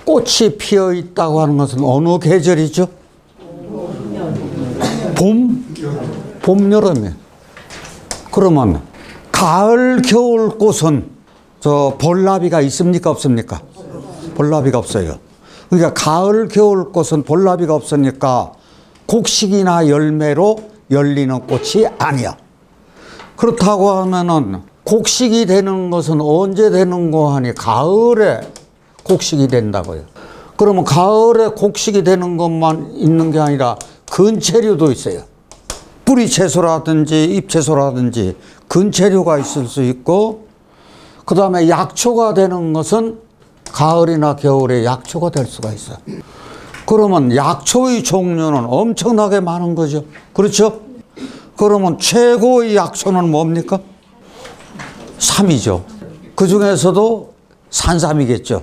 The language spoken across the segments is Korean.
꽃이 피어 있다고 하는 것은 어느 계절이죠? 봄, 여름에. 그러면 가을, 겨울 꽃은 저 볼나비가 있습니까? 없습니까? 볼나비가 없어요. 그러니까 가을, 겨울 꽃은 볼나비가 없으니까 곡식이나 열매로 열리는 꽃이 아니야. 그렇다고 하면은 곡식이 되는 것은 언제 되는고 하니 가을에 곡식이 된다고요. 그러면 가을에 곡식이 되는 것만 있는 게 아니라 근체류도 있어요. 뿌리 채소라든지 잎 채소라든지 근체류가 있을 수 있고, 그 다음에 약초가 되는 것은 가을이나 겨울에 약초가 될 수가 있어요. 그러면 약초의 종류는 엄청나게 많은 거죠. 그렇죠? 그러면 최고의 약초는 뭡니까? 삼이죠. 그 중에서도 산삼이겠죠.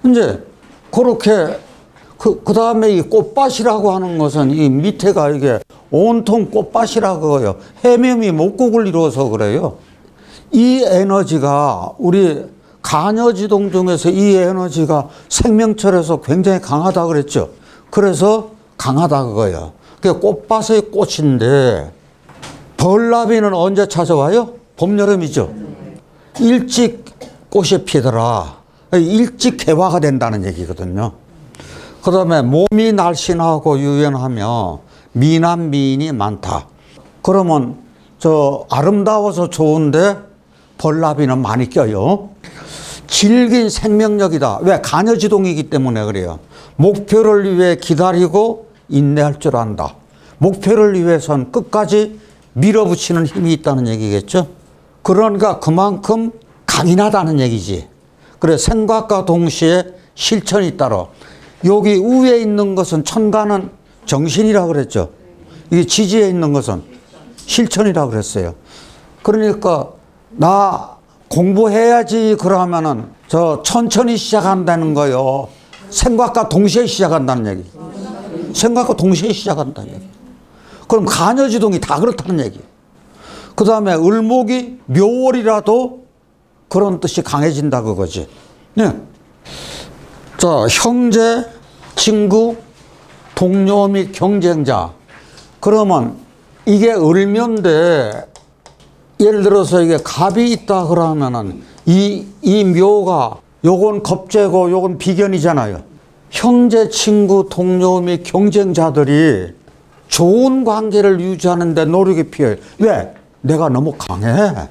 이제 그렇게 그 다음에 이 꽃밭이라고 하는 것은 이 밑에가 이게 온통 꽃밭이라고 해요. 해묘미 목국을 이루어서 그래요. 이 에너지가 우리 간여지동 중에서 이 에너지가 생명철에서 굉장히 강하다 그랬죠. 그래서 강하다 그거예요. 그게 꽃밭의 꽃인데 벌나비는 언제 찾아와요? 봄, 여름이죠. 일찍 꽃이 피더라. 일찍 개화가 된다는 얘기거든요. 그 다음에 몸이 날씬하고 유연하며 미남 미인이 많다. 그러면 저 아름다워서 좋은데 벌나비는 많이 껴요. 질긴 생명력이다. 왜? 간여지동이기 때문에 그래요. 목표를 위해 기다리고 인내할 줄 안다. 목표를 위해선 끝까지 밀어붙이는 힘이 있다는 얘기겠죠. 그러니까 그만큼 강인하다는 얘기지. 그래, 생각과 동시에 실천이 따로. 여기 위에 있는 것은 천간은 정신이라고 그랬죠. 이게 지지에 있는 것은 실천이라고 그랬어요. 그러니까 나 공부해야지 그러면은 저 천천히 시작한다는 거요. 생각과 동시에 시작한다는 얘기. 생각과 동시에 시작한다는 얘기. 그럼 간여지동이 다 그렇다는 얘기. 그 다음에 을목이 묘월이라도 그런 뜻이 강해진다 그거지. 네. 자, 형제, 친구, 동료 및 경쟁자. 그러면 이게 을묘인데 예를 들어서 이게 갑이 있다 그러면은 이 묘가 요건 겁재고 요건 비견이잖아요. 형제, 친구, 동료 및 경쟁자들이 좋은 관계를 유지하는 데 노력이 필요해요. 왜? 내가 너무 강해.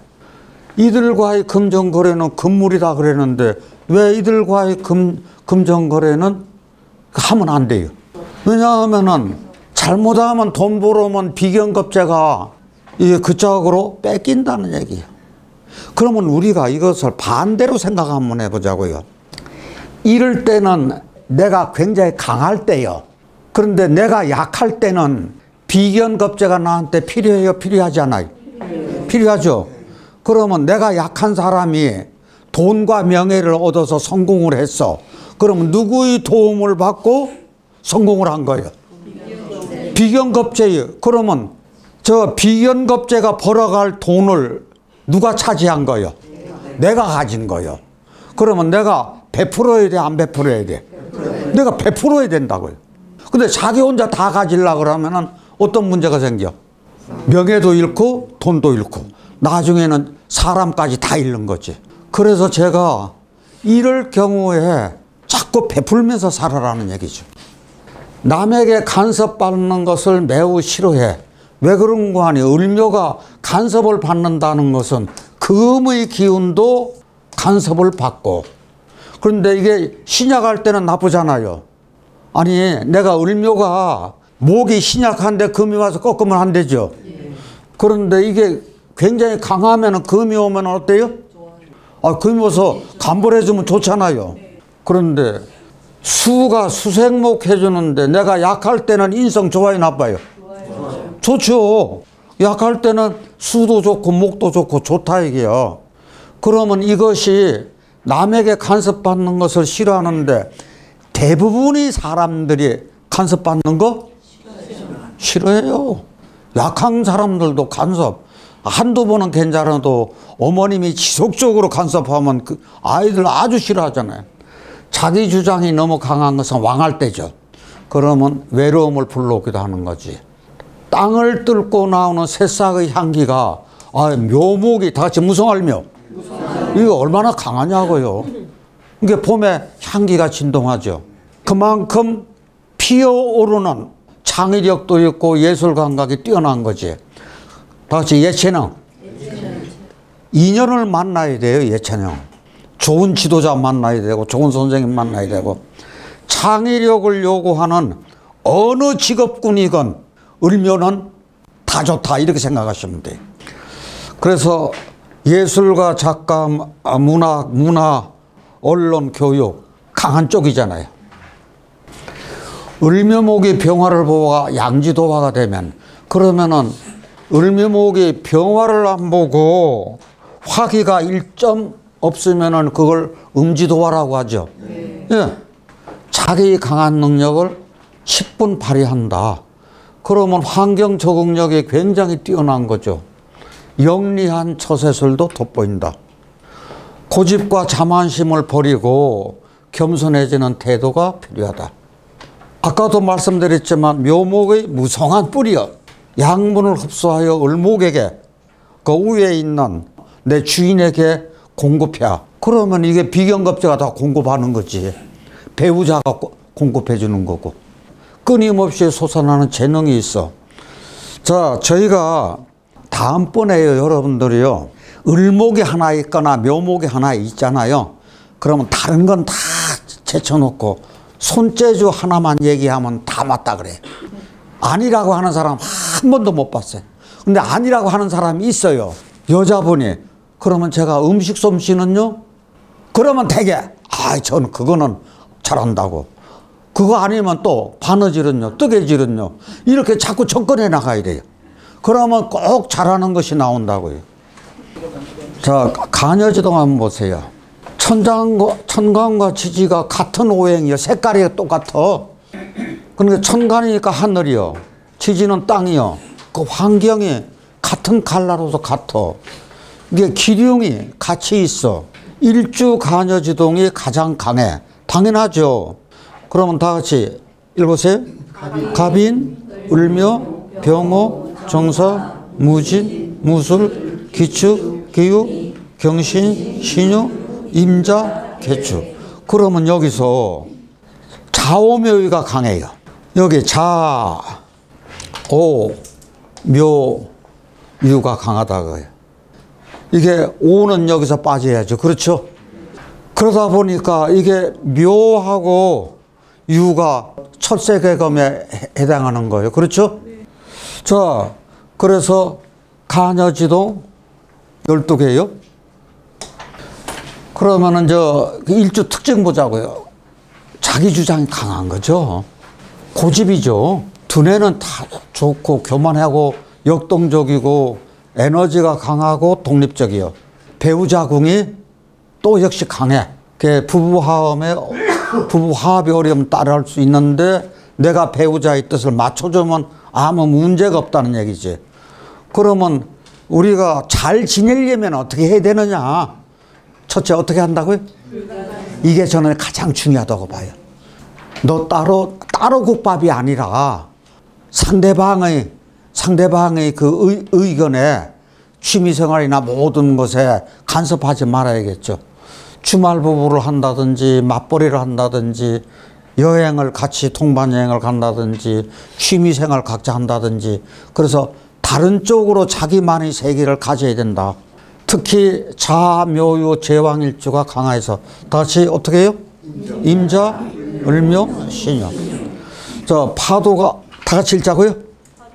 이들과의 금전거래는 금물이다 그랬는데 왜 이들과의 금전거래는 하면 안 돼요. 왜냐하면은 잘못하면 돈 벌어오면 비견겁제가 이게 그쪽으로 뺏긴다는 얘기예요. 그러면 우리가 이것을 반대로 생각 한번 해보자고요. 이럴 때는 내가 굉장히 강할 때요. 그런데 내가 약할 때는 비견겁제가 나한테 필요해요? 필요하지 않아요? 필요하죠. 그러면 내가 약한 사람이 돈과 명예를 얻어서 성공을 했어. 그러면 누구의 도움을 받고 성공을 한 거예요? 비견겁제예요. 그러면 저 비견겁제가 벌어갈 돈을 누가 차지한 거예요? 내가 가진 거예요. 그러면 내가 베풀어야 돼? 안 베풀어야 돼? 내가 베풀어야 된다고요. 근데 자기 혼자 다 가지려고 그러면은 어떤 문제가 생겨? 명예도 잃고 돈도 잃고 나중에는 사람까지 다 잃는 거지. 그래서 제가 이럴 경우에 자꾸 베풀면서 살아라는 얘기죠. 남에게 간섭받는 것을 매우 싫어해. 왜 그런가 하니 을묘가 간섭을 받는다는 것은 금의 기운도 간섭을 받고, 그런데 이게 신약할 때는 나쁘잖아요. 아니 내가 을묘가 목이 신약한데 금이 와서 꺾으면 안 되죠. 그런데 이게 굉장히 강하면 금이 오면 어때요? 아, 금이 와서 간벌해주면 좋잖아요. 그런데 수가 수생목 해주는데 내가 약할 때는 인성 좋아요 나빠요? 좋죠. 약할 때는 수도 좋고 목도 좋고 좋다 이게요. 그러면 이것이 남에게 간섭받는 것을 싫어하는데 대부분의 사람들이 간섭받는 거 싫어해요. 약한 사람들도 간섭. 한두 번은 괜찮아도 어머님이 지속적으로 간섭하면 그 아이들 아주 싫어하잖아요. 자기 주장이 너무 강한 것은 왕할 때죠. 그러면 외로움을 불러오기도 하는 거지. 땅을 뚫고 나오는 새싹의 향기가 묘목이 다 같이 무성할묘. 이거 얼마나 강하냐고요. 이게 봄에 향기가 진동하죠. 그만큼 피어오르는 창의력도 있고 예술 감각이 뛰어난 거지. 다 같이 예체능. 인연을 만나야 돼요. 예체능. 좋은 지도자 만나야 되고 좋은 선생님 만나야 되고 창의력을 요구하는 어느 직업군이건 을묘는 다 좋다 이렇게 생각하시면 돼요. 그래서 예술가, 작가, 문화, 언론, 교육 강한 쪽이잖아요. 을묘목이 병화를 보고 양지도화가 되면 그러면은 을묘목이 병화를 안 보고 화기가 1점 없으면은 그걸 음지도화라고 하죠. 예. 자기 강한 능력을 10분 발휘한다. 그러면 환경 적응력이 굉장히 뛰어난 거죠. 영리한 처세술도 돋보인다. 고집과 자만심을 버리고 겸손해지는 태도가 필요하다. 아까도 말씀드렸지만 묘목의 무성한 뿌리여 양분을 흡수하여 을목에게 그 위에 있는 내 주인에게 공급해. 그러면 이게 비견겁제가 다 공급하는 거지. 배우자가 공급해 주는 거고. 끊임없이 솟아나는 재능이 있어. 자, 저희가 다음번에요, 여러분들이요. 을목이 하나 있거나 묘목이 하나 있잖아요. 그러면 다른 건 다 제쳐놓고 손재주 하나만 얘기하면 다 맞다 그래. 아니라고 하는 사람 한 번도 못 봤어요. 근데 아니라고 하는 사람이 있어요. 여자분이. 그러면 제가 음식 솜씨는요? 그러면 되게 저는 그거는 잘한다고. 그거 아니면 또 바느질은요, 뜨개질은요. 이렇게 자꾸 접근해 나가야 돼요. 그러면 꼭 잘하는 것이 나온다고요. 자, 간여지동 한번 보세요. 천간과 지지가 같은 오행이요. 색깔이 똑같아. 그러니까 천간이니까 하늘이요. 지지는 땅이요. 그 환경이 같은 칼라로서 같아. 이게 기륭이 같이 있어. 일주 간여지동이 가장 강해. 당연하죠. 그러면 다 같이 읽어보세요. 갑인, 을묘, 병호, 정사, 무진, 무술, 기축, 기유, 경신, 신유, 임자, 개축. 그러면 여기서 자오묘유가 강해요. 여기 자, 오, 묘, 유가 강하다고요. 이게 오는 여기서 빠져야죠. 그렇죠? 그러다 보니까 이게 묘하고 유가 철새개검에 해당하는 거예요. 그렇죠? 자, 그래서 간여지동 12개요. 그러면은 일주 특징 보자고요. 자기 주장이 강한 거죠. 고집이죠. 두뇌는 다 좋고 교만하고 역동적이고 에너지가 강하고 독립적이요. 배우자궁이 또 역시 강해. 부부화합이 어려우면 따라할 수 있는데 내가 배우자의 뜻을 맞춰주면 아무 문제가 없다는 얘기지. 그러면 우리가 잘 지내려면 어떻게 해야 되느냐? 첫째 어떻게 한다고요? 이게 저는 가장 중요하다고 봐요. 너 따로 국밥이 아니라 상대방의 그 의견에 취미생활이나 모든 것에 간섭하지 말아야겠죠. 주말 부부를 한다든지 맞벌이를 한다든지 여행을 같이 동반여행을 간다든지 취미생활 각자 한다든지 그래서 다른 쪽으로 자기만의 세계를 가져야 된다. 특히 자묘유 제왕일주가 강화해서 다시 어떻게 해요? 임자, 을묘, 신유. 자, 파도가 다 같이 읽자고요?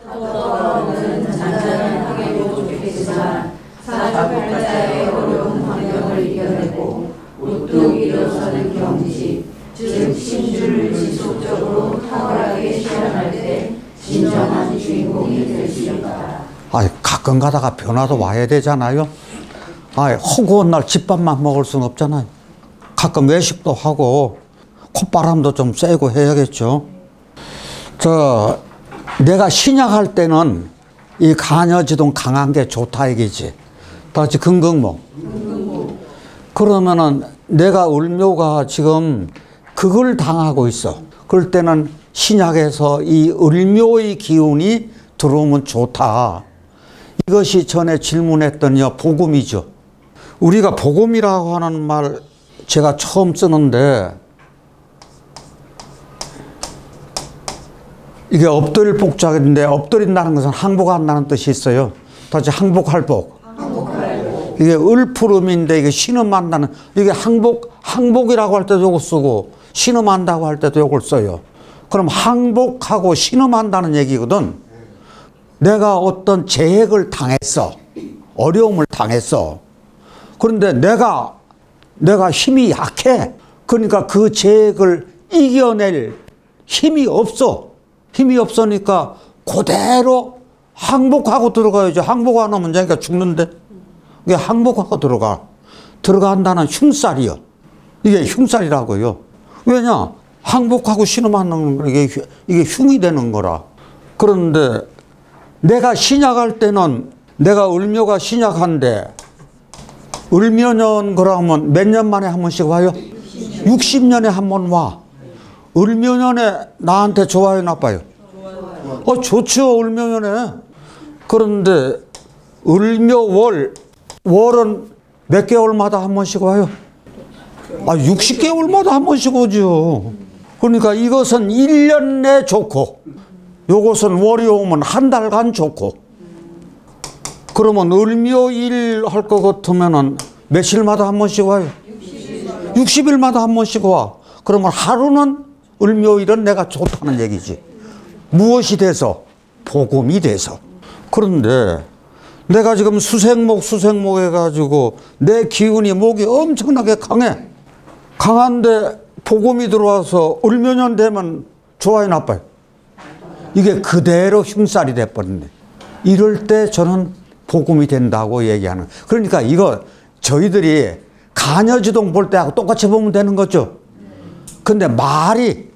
파도는 잔잔한 항해도 좋겠지만 사주팔자의 어려운 환경을 이겨내고 우뚝 일어서는 경지, 즉 신주를 지속적으로 탁월하게 실현할 때 진정한 주인공이 될 수 있다. 가끔 가다가 변화도 와야 되잖아요. 허구한 날 집밥만 먹을 수는 없잖아요. 가끔 외식도 하고 콧바람도 좀 쐬고 해야겠죠. 내가 신약할 때는 이 간여지동 강한 게 좋다 이게지. 다시 근극목. 그러면은 내가 을묘가 지금 그걸 당하고 있어. 그럴 때는 신약에서 이 을묘의 기운이 들어오면 좋다. 이것이 전에 질문했던 복음이죠. 우리가 복음이라고 하는 말 제가 처음 쓰는데 이게 엎드릴 복작인데 엎드린다는 것은 항복한다는 뜻이 있어요. 다시 항복할복. 이게 을푸름인데 이게 신음한다는, 이게 항복이라고 할 때도 이걸 쓰고 신음한다고 할 때도 이걸 써요. 그럼 항복하고 신음한다는 얘기거든. 내가 어떤 재해를 당했어. 어려움을 당했어. 그런데 내가 힘이 약해. 그러니까 그 재해를 이겨낼 힘이 없어. 힘이 없으니까 그대로 항복하고 들어가야죠. 항복 안 하면 자기가 죽는데. 이게 항복하고 들어간다는 흉살이요. 이게 흉살이라고요. 왜냐? 항복하고 신음하는 거 이게 흉이 되는 거라. 그런데 내가 신약할 때는 내가 을묘가 신약한데 을묘년 그러면 몇 년 만에 한 번씩 와요? 60년에 한 번 와. 을묘년에 나한테 좋아요, 나빠요? 좋죠, 을묘년에. 그런데 을묘월, 월은 몇 개월마다 한 번씩 와요? 60개월마다 한 번씩 오죠. 그러니까 이것은 1년 내 좋고, 요것은 월이 오면 한 달간 좋고, 그러면 을묘일 할 것 같으면은 며칠마다 한 번씩 와요? 60일마다 한 번씩 와. 그러면 하루는 을묘일은 내가 좋다는 얘기지. 무엇이 돼서? 복음이 돼서. 그런데 내가 지금 수생목 해가지고 내 기운이 목이 엄청나게 강해. 강한데 복음이 들어와서 을묘년 되면 좋아요, 나빠요? 이게 그대로 흉살이 돼버렸네. 이럴 때 저는 복음이 된다고 얘기하는. 그러니까 이거 저희들이 간여지동 볼 때하고 똑같이 보면 되는 거죠. 근데 말이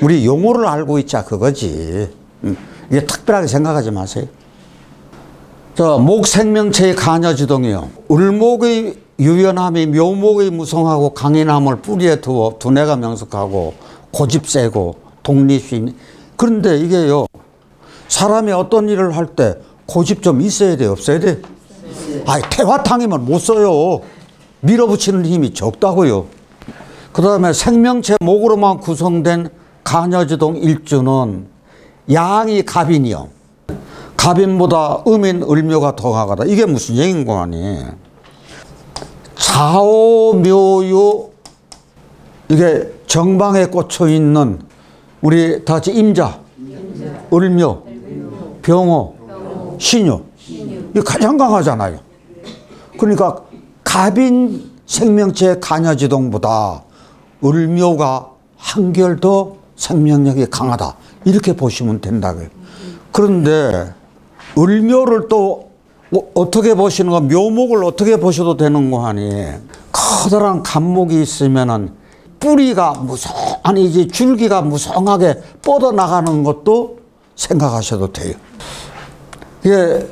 우리 용어를 알고 있자 그거지. 이게 특별하게 생각하지 마세요. 목생명체의 간여지동이요. 을목의 유연함이 묘목의 무성하고 강인함을 뿌리에 두어 두뇌가 명석하고 고집 세고 독립심. 그런데 이게요, 사람이 어떤 일을 할 때 고집 좀 있어야 돼, 없어야 돼? 태화탕이면 못 써요. 밀어붙이는 힘이 적다고요. 그 다음에 생명체 목으로만 구성된 간여지동 일주는 양이 갑인이요. 갑인보다 음인 을묘가 더 강하다. 이게 무슨 얘기인 거 아니? 좌오묘유, 이게 정방에 꽂혀 있는 우리 다 같이 임자, 을묘, 병호, 신유. 이게 가장 강하잖아요. 그러니까 갑인 생명체 간여지동보다 을묘가 한결 더 생명력이 강하다. 이렇게 보시면 된다고요. 그런데 을묘를 또 어떻게 보시는 거, 묘목을 어떻게 보셔도 되는 거 아니. 커다란 갑목이 있으면은 뿌리가 이제 줄기가 무성하게 뻗어나가는 것도 생각하셔도 돼요. 이게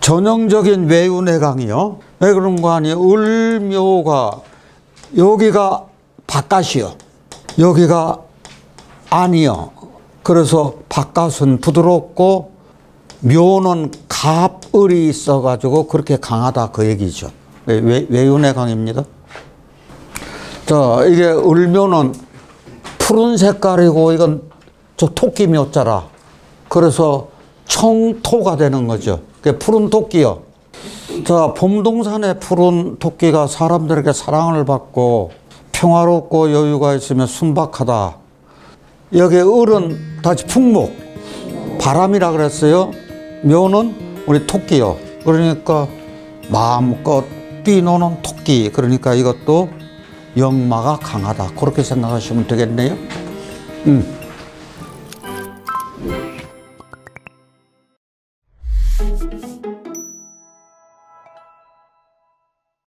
전형적인 외유내강이요. 왜 그런 거 아니에요? 을묘가 여기가 바깥이요. 여기가 안이요. 그래서 바깥은 부드럽고 묘는 갑을이 있어가지고 그렇게 강하다 그 얘기죠. 외유내강입니다. 이게 을묘는 푸른 색깔이고 이건 저 토끼 묘자라. 그래서 청토가 되는 거죠. 그게 푸른 토끼요. 봄동산의 푸른 토끼가 사람들에게 사랑을 받고 평화롭고 여유가 있으면 순박하다. 여기 을은 다시 풍목, 바람이라 그랬어요. 묘는 우리 토끼요. 그러니까 마음껏 뛰노는 토끼. 그러니까 이것도 역마가 강하다. 그렇게 생각하시면 되겠네요.